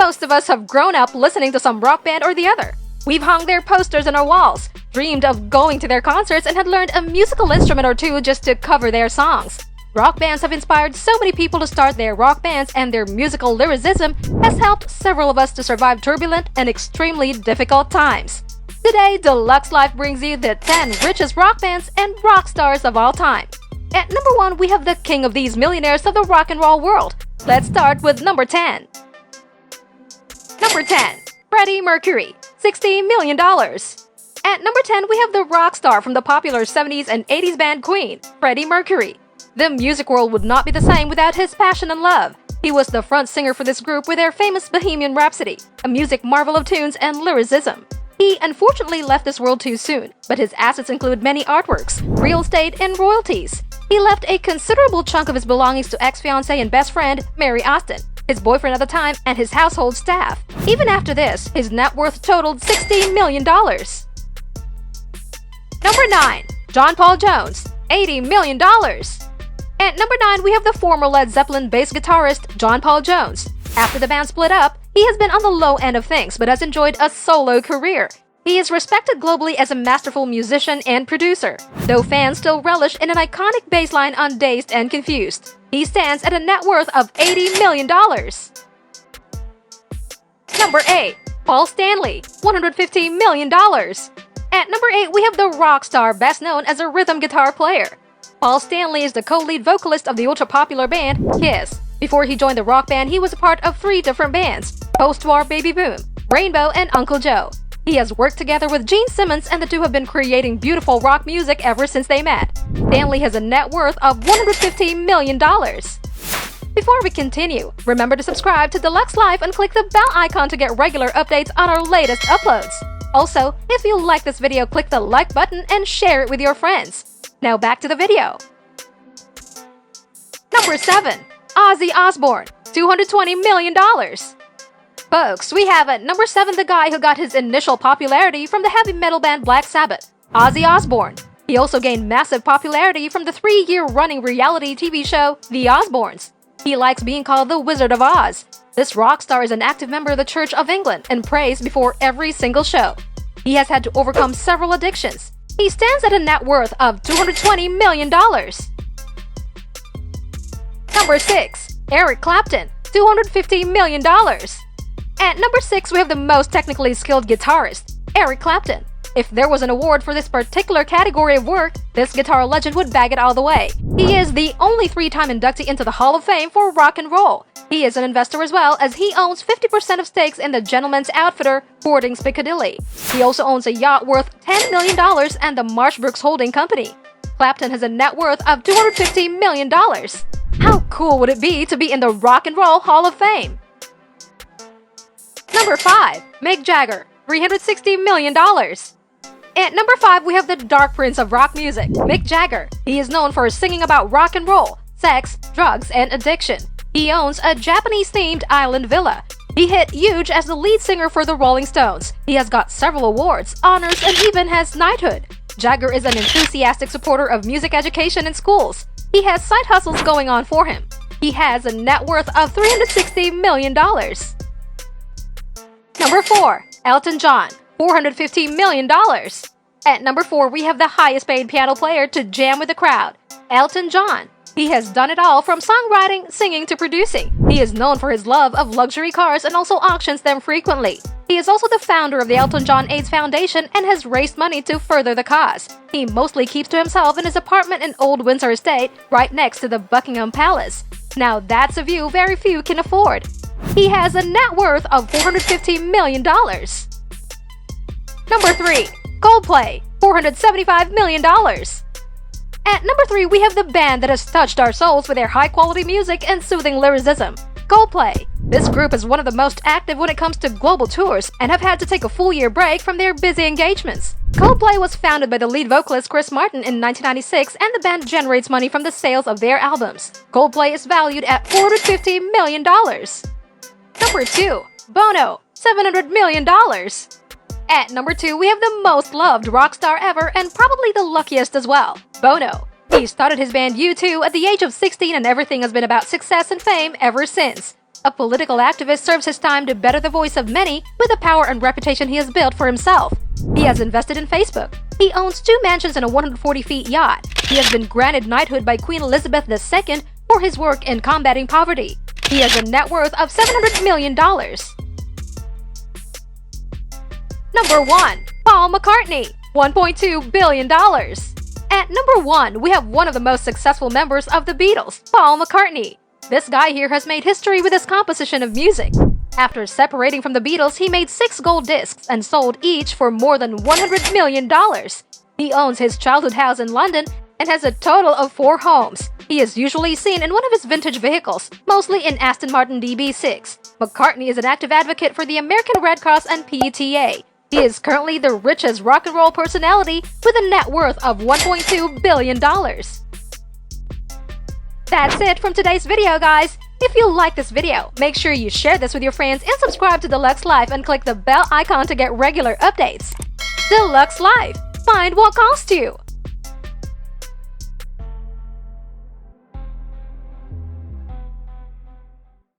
most of us have grown up listening to some rock band or the other. We've hung their posters on our walls, dreamed of going to their concerts, and had learned a musical instrument or two just to cover their songs. Rock bands have inspired so many people to start their rock bands, and their musical lyricism has helped several of us to survive turbulent and extremely difficult times. Today, D Lux Life brings you the 10 richest rock bands and rock stars of all time. At number 1, we have the king of these millionaires of the rock and roll world. Let's start with number 10. Number 10. Freddie Mercury, $60 million. At number 10, we have the rock star from the popular 70s and 80s band Queen, Freddie Mercury. The music world would not be the same without his passion and love. He was the front singer for this group with their famous Bohemian Rhapsody, a music marvel of tunes and lyricism. He unfortunately left this world too soon, but his assets include many artworks, real estate, and royalties. He left a considerable chunk of his belongings to ex-fiancée and best friend, Mary Austin, his boyfriend at the time, and his household staff. Even after this, his net worth totaled $60 million. Number 9. John Paul Jones, $80 million. At number 9, we have the former Led Zeppelin bass guitarist John Paul Jones. After the band split up, he has been on the low end of things but has enjoyed a solo career. He is respected globally as a masterful musician and producer, though fans still relish in an iconic bass line on Dazed and Confused. He stands at a net worth of $80 million. Number 8. Paul Stanley, $150 million. At number 8, we have the rock star best known as a rhythm guitar player. Paul Stanley is the co-lead vocalist of the ultra-popular band Kiss. Before he joined the rock band, he was a part of 3 different bands: Post-War Baby Boom, Rainbow, and Uncle Joe. He has worked together with Gene Simmons, and the two have been creating beautiful rock music ever since they met. Stanley has a net worth of $150 million. Before we continue, remember to subscribe to D Lux Life and click the bell icon to get regular updates on our latest uploads. Also, if you like this video, click the like button and share it with your friends. Now back to the video. Number 7. Ozzy Osbourne, $220 million. Folks, we have at number 7 the guy who got his initial popularity from the heavy metal band Black Sabbath, Ozzy Osbourne. He also gained massive popularity from the 3-year running reality TV show The Osbournes. He likes being called the Wizard of Oz. This rock star is an active member of the Church of England and prays before every single show. He has had to overcome several addictions. He stands at a net worth of $220 million. Number 6. Eric Clapton, $250 million. At number 6, we have the most technically skilled guitarist, Eric Clapton. If there was an award for this particular category of work, this guitar legend would bag it all the way. He is the only 3-time inductee into the Hall of Fame for rock and roll. He is an investor as well, as he owns 50% of stakes in the gentleman's outfitter, Boardings Piccadilly. He also owns a yacht worth $10 million and the Marshbrooks Holding Company. Clapton has a net worth of $250 million. How cool would it be to be in the Rock and Roll Hall of Fame? Number 5. Mick Jagger, $360 million. At number 5, we have the dark prince of rock music, Mick Jagger. He is known for singing about rock and roll, sex, drugs, and addiction. He owns a Japanese-themed island villa. He hit huge as the lead singer for the Rolling Stones. He has got several awards, honors, and even has knighthood. Jagger is an enthusiastic supporter of music education in schools. He has side hustles going on for him. He has a net worth of $360 million. Number 4. Elton John, $450 million. At number 4, we have the highest paid piano player to jam with the crowd, Elton John. He has done it all from songwriting, singing, to producing. He is known for his love of luxury cars and also auctions them frequently. He is also the founder of the Elton John AIDS Foundation and has raised money to further the cause. He mostly keeps to himself in his apartment in Old Windsor Estate, right next to the Buckingham Palace. Now that's a view very few can afford. He has a net worth of $450 million. Number 3. Coldplay, $475 million. At number 3, we have the band that has touched our souls with their high-quality music and soothing lyricism, Coldplay. This group is one of the most active when it comes to global tours and have had to take a full-year break from their busy engagements. Coldplay was founded by the lead vocalist Chris Martin in 1996, and the band generates money from the sales of their albums. Coldplay is valued at $450 million. Number 2. Bono, $700 million. At number 2, we have the most loved rock star ever and probably the luckiest as well, Bono. He started his band U2 at the age of 16 and everything has been about success and fame ever since. A political activist serves his time to better the voice of many with the power and reputation he has built for himself. He has invested in Facebook. He owns 2 mansions and a 140-foot yacht. He has been granted knighthood by Queen Elizabeth II for his work in combating poverty. He has a net worth of $700 million. Number 1. Paul McCartney, $1.2 billion. At number 1, we have one of the most successful members of the Beatles, Paul McCartney. This guy here has made history with his composition of music. After separating from the Beatles, he made 6 gold discs and sold each for more than $100 million. He owns his childhood house in London and has a total of 4 homes. He is usually seen in one of his vintage vehicles, mostly in Aston Martin DB6. McCartney is an active advocate for the American Red Cross and PTA. He is currently the richest rock and roll personality with a net worth of $1.2 billion. That's it from today's video, guys. If you like this video, make sure you share this with your friends and subscribe to D Lux Life and click the bell icon to get regular updates. D Lux Life. Find what calls to you.